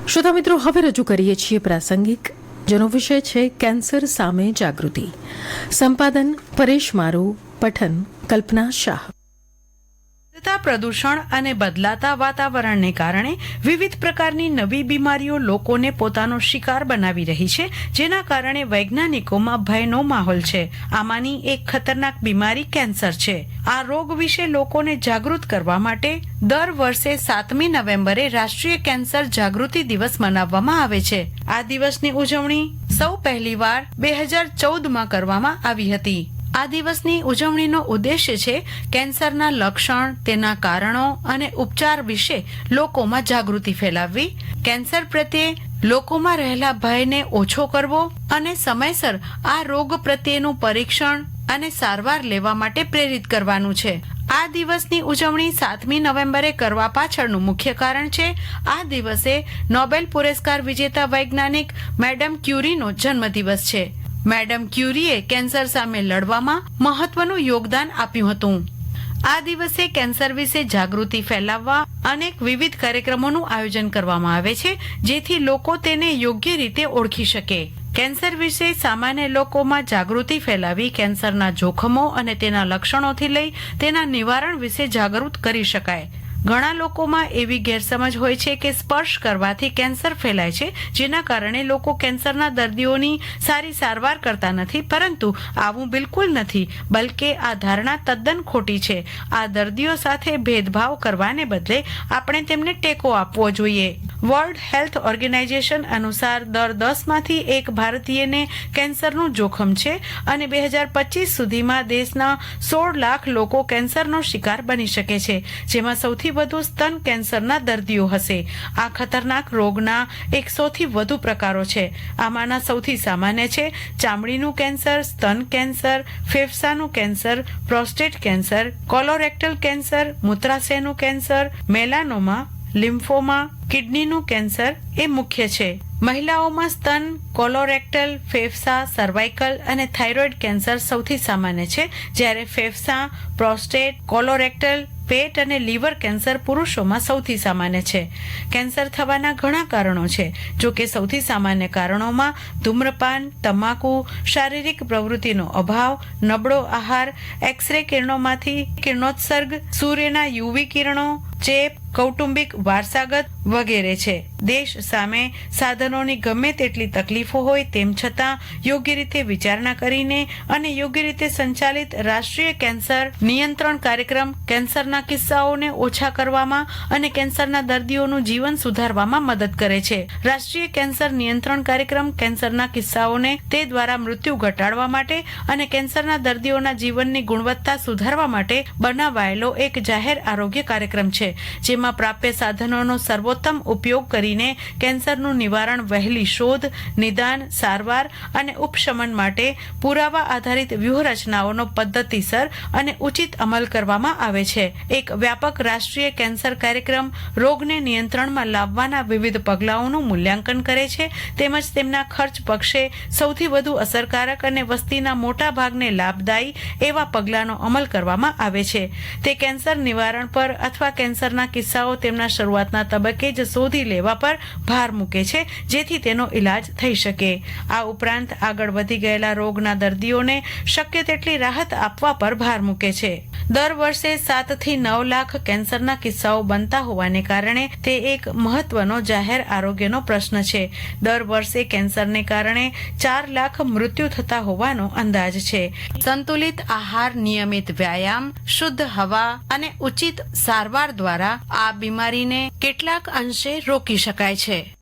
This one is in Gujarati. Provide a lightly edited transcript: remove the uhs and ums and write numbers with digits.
શ્રોતા મિત્રો, હવે રજૂ કરીએ છીએ પ્રાસંગિક, જેનો વિષય છે કેન્સર સામે જાગૃતિ. સંપાદન પરેશ મારુ, પઠન કલ્પના શાહ. પ્રદૂષણ અને બદલાતા વાતાવરણને કારણે વિવિધ પ્રકારની નવી બીમારીઓ લોકોને પોતાનો શિકાર બનાવી રહી છે, જેના કારણે વૈજ્ઞાનિકોમાં ભયનો માહોલ છે. આમાંની એક ખતરનાક બીમારી કેન્સર છે. આ રોગ વિશે લોકોને જાગૃત કરવા માટે દર વર્ષે 7મી નવેમ્બરે રાષ્ટ્રીય કેન્સર જાગૃતિ દિવસ મનાવવામાં આવે છે. આ દિવસની ઉજવણી સૌ પહેલીવાર 2014માં કરવામાં આવી હતી. આ દિવસની ઉજવણીનો ઉદ્દેશ્ય છે કેન્સરના લક્ષણ, તેના કારણો અને ઉપચાર વિશે લોકોમાં જાગૃતિ ફેલાવવી, કેન્સર પ્રત્યે લોકોમાં રહેલા ભયને ઓછો કરવો અને સમયસર આ રોગ પ્રત્યેનું પરીક્ષણ અને સારવાર લેવા માટે પ્રેરિત કરવાનું છે. આ દિવસની ઉજવણી 7મી નવેમ્બરે કરવા પાછળનું મુખ્ય કારણ છે આ દિવસે નોબેલ પુરસ્કાર વિજેતા વૈજ્ઞાનિક મેડમ ક્યુરીનો જન્મદિવસ છે. મેડમ ક્યુરીએ કેન્સર સામે લડવામાં મહત્વનું યોગદાન આપ્યું હતું. આ દિવસે કેન્સર વિશે જાગૃતિ ફેલાવવા અનેક વિવિધ કાર્યક્રમોનું આયોજન કરવામાં આવે છે, જેથી લોકો તેને યોગ્ય રીતે ઓળખી શકે. કેન્સર વિશે સામાન્ય લોકોમાં જાગૃતિ ફેલાવી કેન્સરના જોખમો અને તેના લક્ષણોથી લઈ તેના નિવારણ વિશે જાગૃત કરી શકાય. ઘણા લોકોમાં એવી ગેરસમજ હોય છે કે સ્પર્શ કરવાથી કેન્સર ફેલાય છે, જેના કારણે લોકો કેન્સરના દર્દીઓની સારી સારવાર કરતા નથી, પરંતુ આવું બિલકુલ નથી, બલકે આ ધારણા તદ્દન ખોટી છે. આ દર્દીઓ સાથે ભેદભાવ કરવાને બદલે આપણે તેમને ટેકો આપવો જોઈએ. વર્લ્ડ હેલ્થ ઓર્ગેનાઇઝેશન અનુસાર દર 10માંથી એક ભારતીયને કેન્સરનું જોખમ છે અને 2025 સુધીમાં દેશના 16 લાખ લોકો કેન્સરનો શિકાર બની શકે છે, જેમાં સૌથી વધુ સ્તન કેન્સરના દર્દીઓ હશે. આ ખતરનાક રોગના 100થી વધુ પ્રકારો છે. આમાંના સૌથી સામાન્ય છે ચામડીનું કેન્સર, સ્તન કેન્સર, ફેફસાનું cancer, prostate cancer, colorectal cancer, મૂત્રાશયનું કેન્સર, મેલાનોમા, લિમ્ફોમા, કિડનીનું કેન્સર એ મુખ્ય છે. મહિલાઓમાં સ્તન, કોલોરેક્ટલ, ફેફસા, સર્વાઇકલ અને થાઇરોઇડ કેન્સર સૌથી સામાન્ય છે, જ્યારે ફેફસા, પ્રોસ્ટેટ, કોલોરેક્ટલ, પેટ અને લીવર કેન્સર પુરુષોમાં સૌથી સામાન્ય છે. કેન્સર થવાના ઘણા કારણો છે. જો કે સૌથી સામાન્ય કારણોમાં ધૂમ્રપાન, તમાકુ, શારીરિક પ્રવૃત્તિનો અભાવ, નબળો આહાર, એક્સ-રે કિરણોમાંથી કિરણોત્સર્ગ, સૂર્યના યુવી કિરણો, ચેપ, કૌટુંબિક વારસાગત વગેરે છે. દેશ સામે સાધનોની ગમે તેટલી તકલીફો હોય તેમ છતાં યોગ્ય રીતે વિચારણા કરીને અને યોગ્ય રીતે સંચાલિત રાષ્ટ્રીય કેન્સર નિયંત્રણ કાર્યક્રમ કેન્સરના કિસ્સાઓને ઓછા કરવામાં અને કેન્સરના દર્દીઓનું જીવન સુધારવામાં મદદ કરે છે. રાષ્ટ્રીય કેન્સર નિયંત્રણ કાર્યક્રમ કેન્સરના કિસ્સાઓને તે દ્વારા મૃત્યુ ઘટાડવા માટે અને કેન્સરના દર્દીઓના જીવનની ગુણવત્તા સુધારવા માટે બનાવાયેલો એક જાહેર આરોગ્ય કાર્યક્રમ છે, જેમાં પ્રાપ્ય સાધનોનો સર્વોત્તમ ઉપયોગ કરીને કેન્સરનું નિવારણ, વહેલી શોધ, નિદાન, સારવાર અને ઉપશમન માટે પુરાવા આધારિત વ્યૂહરચનાઓનો પદ્ધતિસર અને ઉચિત અમલ કરવામાં આવે છે. એક વ્યાપક રાષ્ટ્રીય કેન્સર કાર્યક્રમ રોગને નિયંત્રણમાં લાવવાના વિવિધ પગલાઓનું મૂલ્યાંકન કરે છે, તેમજ તેમના ખર્ચ પક્ષે સૌથી વધુ અસરકારક અને વસ્તીના મોટા ભાગને લાભદાયી એવા પગલાંનો અમલ કરવામાં આવે છે. તે કેન્સર નિવારણ પર અથવા કેન્સરના કિસ્સાઓ તેમના શરૂઆતના તબક્કે જ શોધી લેવા પર ભાર મૂકે છે, જેથી તેનો ઇલાજ થઈ શકે. આ ઉપરાંત આગળ વધી ગયેલા રોગના દર્દીઓને શક્ય તેટલી રાહત આપવા પર ભાર મૂકે છે. દર વર્ષે 7થી 9 લાખ કેન્સરના કિસ્સાઓ બનતા હોવાને કારણે તે એક મહત્વનો જાહેર આરોગ્યનો પ્રશ્ન છે. દર વર્ષે કેન્સરને કારણે 4 લાખ મૃત્યુ થતા હોવાનો અંદાજ છે. સંતુલિત આહાર, નિયમિત વ્યાયામ, શુદ્ધ હવા અને ઉચિત સારવાર દ્વારા આ બીમારીને કેટલાક અંશે રોકી શકાય છે.